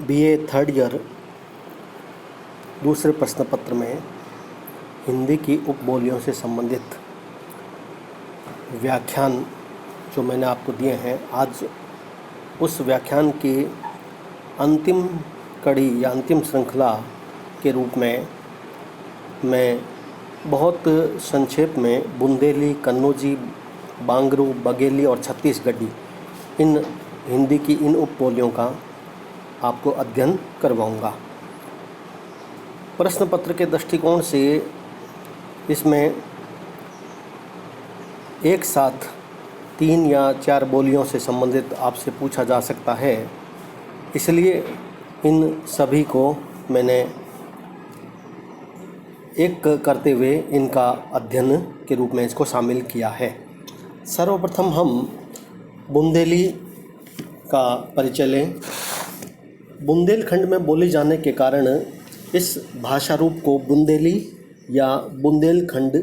BA third year दूसरे प्रश्न पत्र में हिंदी की उपबोलियों से संबंधित व्याख्यान जो मैंने आपको दिए हैं, आज उस व्याख्यान की अंतिम कड़ी या अंतिम श्रृंखला के रूप में मैं बहुत संक्षेप में बुंदेली, कन्नौजी, बांगरू, बघेली और छत्तीसगढ़ी इन हिंदी की इन उपबोलियों का आपको अध्ययन करवाऊंगा। प्रश्न पत्र के दृष्टिकोण से इसमें एक साथ 3 या 4 बोलियों से संबंधित आपसे पूछा जा सकता है, इसलिए इन सभी को मैंने एक करते हुए इनका अध्ययन के रूप में इसको शामिल किया है। सर्वप्रथम हम बुंदेली का परिचय लें। बुंदेलखंड में बोली जाने के कारण इस भाषा रूप को बुंदेली या बुंदेलखंडी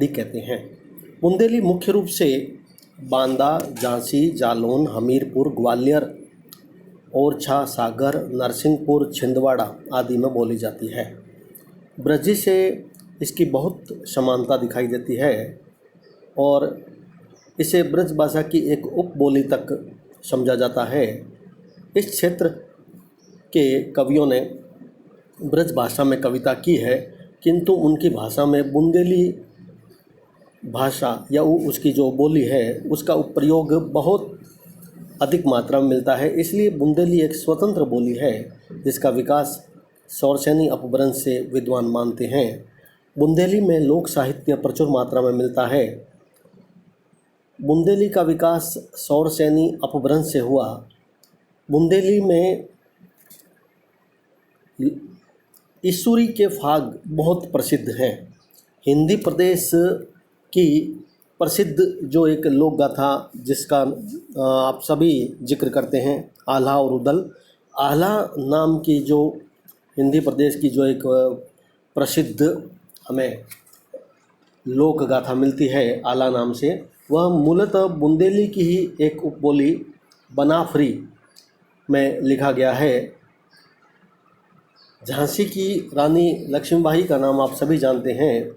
कहते हैं। बुंदेली मुख्य रूप से बांदा, झांसी, जालौन, हमीरपुर, ग्वालियर, ओरछा, सागर, नरसिंहपुर, छिंदवाड़ा आदि में बोली जाती है। ब्रजी से इसकी बहुत समानता दिखाई देती है और इसे ब्रज भाषा की एक उपबोली तक समझा जाता है। इस क्षेत्र के कवियों ने ब्रज भाषा में कविता की है, किंतु उनकी भाषा में बुंदेली भाषा या उसकी जो बोली है उसका प्रयोग बहुत अधिक मात्रा में मिलता है। इसलिए बुंदेली एक स्वतंत्र बोली है जिसका विकास सौरसेनी अपभ्रंश से विद्वान मानते हैं। बुंदेली में लोक साहित्य प्रचुर मात्रा में मिलता है। बुंदेली का विकास सौरसेनी अपभ्रंश से हुआ। बुंदेली में ईश्वरी के फाग बहुत प्रसिद्ध हैं। हिंदी प्रदेश की प्रसिद्ध जो एक लोक गाथा जिसका आप सभी जिक्र करते हैं, आल्हा और उदल। आल्हा नाम की जो हिंदी प्रदेश की जो एक प्रसिद्ध हमें लोक गाथा मिलती है आल्हा नाम से, वह मूलतः बुंदेली की ही एक उपबोली बनाफरी में लिखा गया है। झांसी की रानी लक्ष्मीबाई का नाम आप सभी जानते हैं,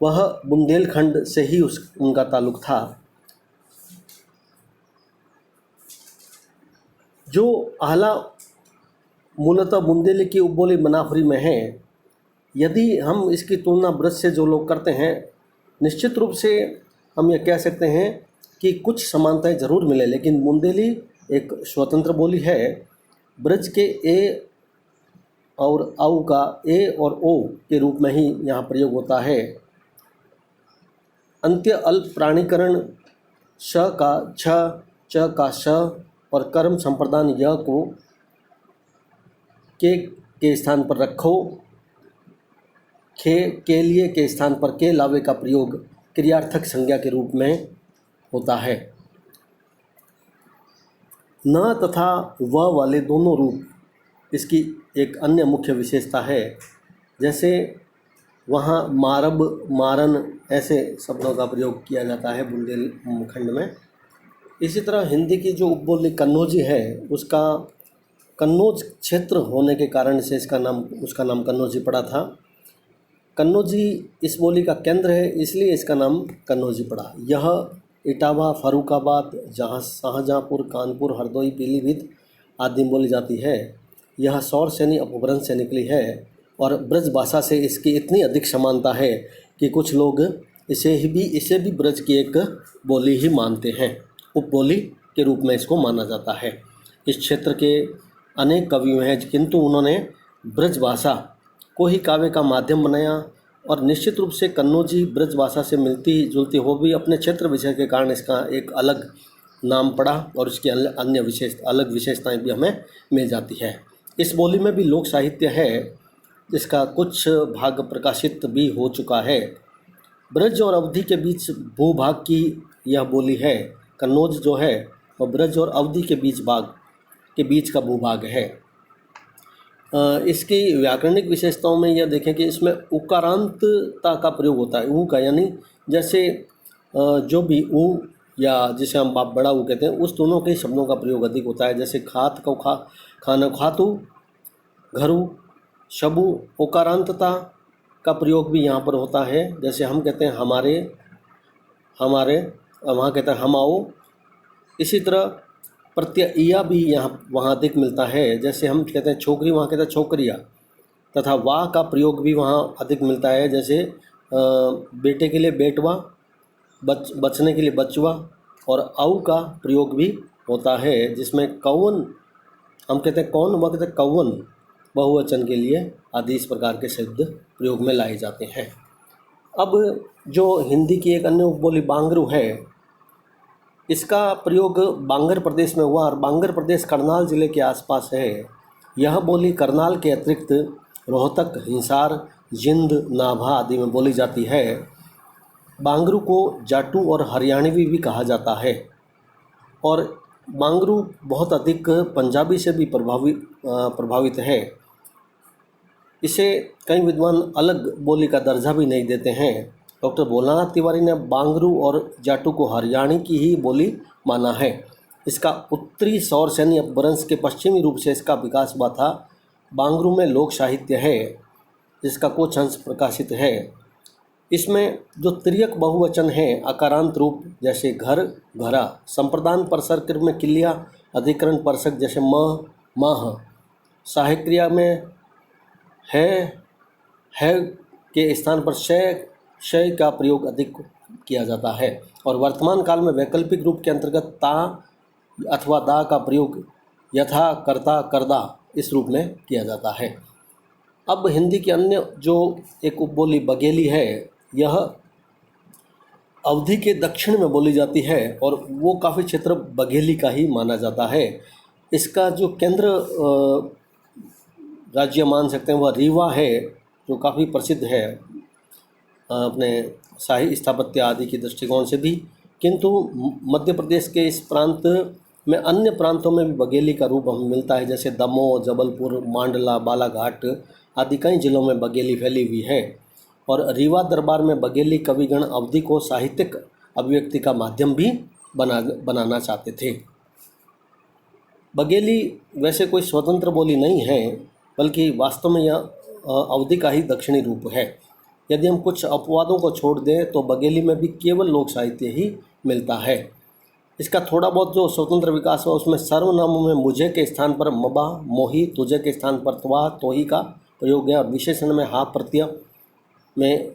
वह बुंदेलखंड से ही उनका ताल्लुक था। जो आल्हा मूलतः बुंदेली की उपबोली बनाफरी में है, यदि हम इसकी तुलना ब्रज से जो लोग करते हैं, निश्चित रूप से हम ये कह सकते हैं कि कुछ समानताएं ज़रूर मिले, लेकिन बुंदेली एक स्वतंत्र बोली है। ब्रज के ए और औ का ए और ओ के रूप में ही यहाँ प्रयोग होता है। अंत्य अल्प प्राणीकरण श का छ, च का श और कर्म संप्रदान य को के स्थान पर रखो। खे के लिए के स्थान पर के लावे का प्रयोग क्रियार्थक संज्ञा के रूप में होता है। न तथा व वाले दोनों रूप इसकी एक अन्य मुख्य विशेषता है। जैसे वहाँ मारब, मारन ऐसे शब्दों का प्रयोग किया जाता है बुंदेलखंड में। इसी तरह हिंदी की जो उपबोली कन्नौजी है, उसका कन्नौज क्षेत्र होने के कारण से उसका नाम कन्नौजी पड़ा था। कन्नौजी इस बोली का केंद्र है, इसलिए इसका नाम कन्नौजी पड़ा। यह इटावा, फर्रुखाबाद, शाहजहाँपुर, कानपुर, हरदोई, पीलीभीत आदि में बोली जाती है। यह सौरसेनी अपभ्रंश से निकली है और ब्रज भाषा से इसकी इतनी अधिक समानता है कि कुछ लोग इसे भी ब्रज की एक बोली ही मानते हैं। उपबोली के रूप में इसको माना जाता है। इस क्षेत्र के अनेक कवि हैं, किंतु उन्होंने ब्रज भाषा को ही काव्य का माध्यम बनाया और निश्चित रूप से कन्नौजी ब्रज भाषा से मिलती जुलती हो भी अपने क्षेत्र विषय के कारण इसका एक अलग नाम पड़ा और इसकी अलग विशेषताएं भी हमें मिल जाती है। इस बोली में भी लोक साहित्य है जिसका कुछ भाग प्रकाशित भी हो चुका है। ब्रज और अवधि के बीच भूभाग की यह बोली है। कन्नौज जो है वह ब्रज और अवधि के बीच का भूभाग है। इसकी व्याकरणिक विशेषताओं में यह देखें कि इसमें उकारांतता का प्रयोग होता है। ऊ का यानी जैसे जो भी ऊ या जिसे हम बाप बड़ा वो कहते हैं, उस दोनों के शब्दों का प्रयोग अधिक होता है। जैसे खात को खाना खातु, घरु, शबु, ओकारांतता का प्रयोग भी यहाँ पर होता है। जैसे हम कहते हैं हमारे, वहाँ कहते हैं हम आओ। इसी तरह प्रत्यय इया भी वहाँ अधिक मिलता है। जैसे हम कहते हैं छोकरी, वहाँ कहते हैं छोकरिया, तथा वाह का प्रयोग भी वहाँ अधिक मिलता है। जैसे बेटे के लिए बेटवा, बचने के लिए बचवा, और औ का प्रयोग भी होता है, जिसमें कौन हम कहते हैं कौन, वह कहते हैं कौन बहुवचन के लिए आदि इस प्रकार के शब्द प्रयोग में लाए जाते हैं। अब जो हिंदी की एक अन्य उपबोली बांगरू है, इसका प्रयोग बांगर प्रदेश में हुआ, और बांगर प्रदेश करनाल ज़िले के आसपास है। यह बोली करनाल के अतिरिक्त रोहतक, हिसार, जिंद, नाभा आदि में बोली जाती है। बांगरू को जाटू और हरियाणवी भी कहा जाता है, और बांगरू बहुत अधिक पंजाबी से भी प्रभावित है। इसे कई विद्वान अलग बोली का दर्जा भी नहीं देते हैं। डॉक्टर भोलानाथ तिवारी ने बांगरू और जाटू को हरियाणी की ही बोली माना है। इसका उत्तरी सौरसैनी अपभ्रंश के पश्चिमी रूप से इसका विकास हुआ था। बांगरू में लोक साहित्य है, जिसका कुछ अंश प्रकाशित है। इसमें जो तिर्यक बहुवचन है, अकारांत रूप जैसे घर, घरा, संप्रदान परसर में किलिया, अधिकरण परसक जैसे म, माह, सहायक क्रिया में है के स्थान पर शय का प्रयोग अधिक किया जाता है, और वर्तमान काल में वैकल्पिक रूप के अंतर्गत ता अथवा दा का प्रयोग यथा, कर्ता, करदा इस रूप में किया जाता है। अब हिंदी की अन्य जो एक उपबोली बघेली है, यह अवधि के दक्षिण में बोली जाती है, और वो काफ़ी क्षेत्र बघेली का ही माना जाता है। इसका जो केंद्र राज्य मान सकते हैं वह रीवा है, जो काफ़ी प्रसिद्ध है अपने शाही स्थापत्य आदि के दृष्टिकोण से भी। किंतु मध्य प्रदेश के इस प्रांत में अन्य प्रांतों में भी बघेली का रूप हमें मिलता है। जैसे दमोह, जबलपुर, मांडला, बालाघाट आदि कई जिलों में बघेली फैली हुई है, और रीवा दरबार में बघेली कविगण अवधि को साहित्यिक अभिव्यक्ति का माध्यम भी बनाना चाहते थे। बघेली वैसे कोई स्वतंत्र बोली नहीं है, बल्कि वास्तव में यह अवधि का ही दक्षिणी रूप है। यदि हम कुछ अपवादों को छोड़ दें तो बघेली में भी केवल लोक साहित्य ही मिलता है। इसका थोड़ा बहुत जो स्वतंत्र विकास हुआ, उसमें सर्वनामों में मुझे के स्थान पर मबा, मोही, तुझे के स्थान पर त्वा, तोही का प्रयोग है। विशेषण में हा प्रत्यय में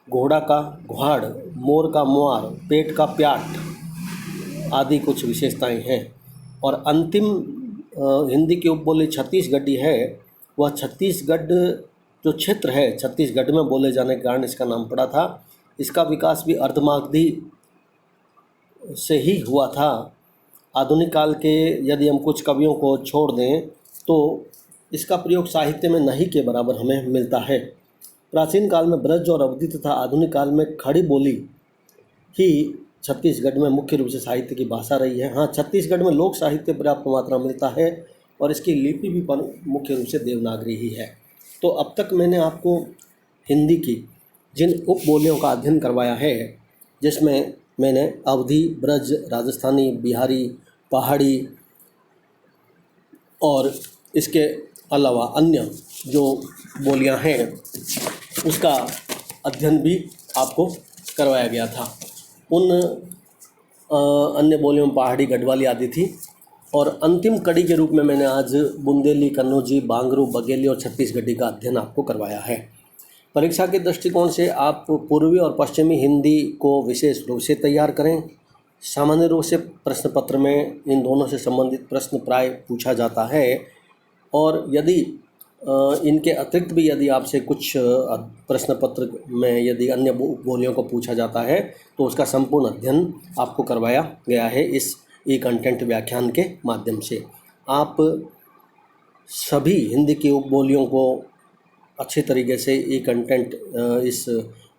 घोड़ा का घुआड़, मोर का मुआर, पेट का प्याट आदि कुछ विशेषताएं हैं। और अंतिम हिंदी की उपबोली छत्तीसगढ़ी है। वह छत्तीसगढ़ जो क्षेत्र है, छत्तीसगढ़ में बोले जाने के कारण इसका नाम पड़ा था। इसका विकास भी अर्धमागधी से ही हुआ था। आधुनिक काल के यदि हम कुछ कवियों को छोड़ दें तो इसका प्रयोग साहित्य में नहीं के बराबर हमें मिलता है। प्राचीन काल में ब्रज और अवधि तथा आधुनिक काल में खड़ी बोली ही छत्तीसगढ़ में मुख्य रूप से साहित्य की भाषा रही है। हाँ, छत्तीसगढ़ में लोक साहित्य पर्याप्त मात्रा मिलता है, और इसकी लिपि भी मुख्य रूप से देवनागरी ही है। तो अब तक मैंने आपको हिंदी की जिन उपबोलियों का अध्ययन करवाया है, जिसमें मैंने अवधी, ब्रज, राजस्थानी, बिहारी, पहाड़ी और इसके अलावा अन्य जो बोलियां हैं उसका अध्ययन भी आपको करवाया गया था। उन अन्य बोलियों में पहाड़ी, गढ़वाली आदि थी। और अंतिम कड़ी के रूप में मैंने आज बुंदेली, कन्नौजी, बांगरू, बघेली और छत्तीसगढ़ी का अध्ययन आपको करवाया है। परीक्षा के दृष्टिकोण से आप पूर्वी और पश्चिमी हिंदी को विशेष रूप से तैयार करें। सामान्य रूप से प्रश्न पत्र में इन दोनों से संबंधित प्रश्न प्राय पूछा जाता है, और यदि इनके अतिरिक्त भी यदि आपसे कुछ प्रश्न पत्र में यदि अन्य बोलियों को पूछा जाता है तो उसका संपूर्ण अध्ययन आपको करवाया गया है इस ई कंटेंट व्याख्यान के माध्यम से। आप सभी हिंदी की उपबोलियों को अच्छी तरीके से ई कंटेंट इस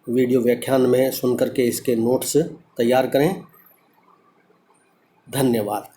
वीडियो व्याख्यान में सुन करके इसके नोट्स तैयार करें। धन्यवाद।